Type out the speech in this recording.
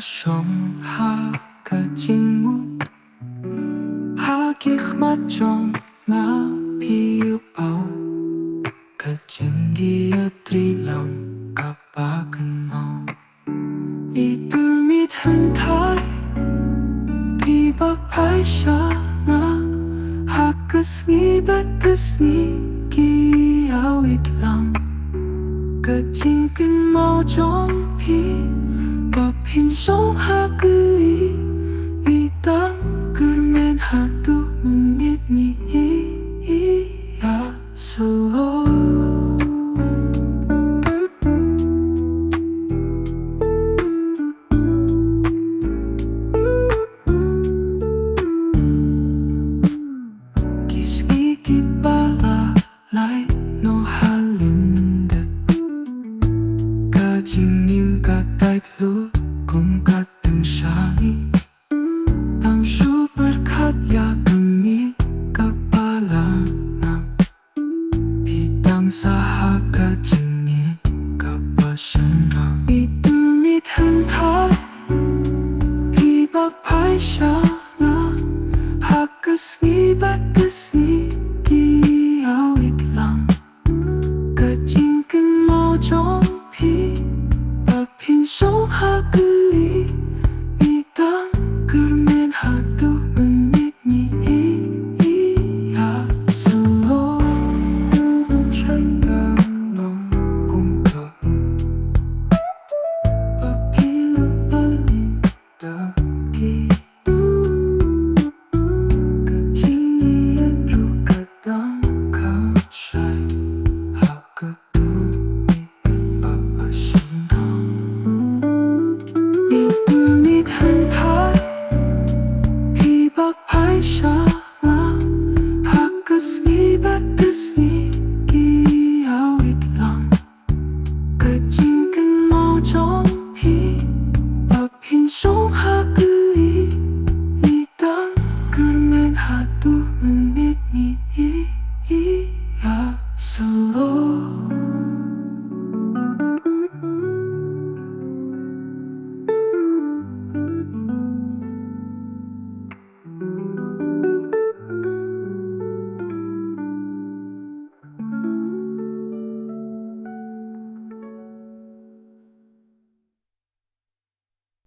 sông ha cả chinh mút ha kích mắt trong ngã piu bao cả chinh dia tri lòng cả ba cần mau itu mit hân thái pi bak pai sha na ha kes ni bat kes ni ki ao it lam cả chinh cần mau trong pi bak pin sông ha cứ i tang cứ men ha tu mun nit ni ya so Chinh niệm cả tay lúa cùng cả từng sai tam su berkat ya kami kapalana pitang sahaga jini kapasana itu mit hentai pi bak pai shana hakas ni bakas ni ki ao iklang ka chinh ken mau chong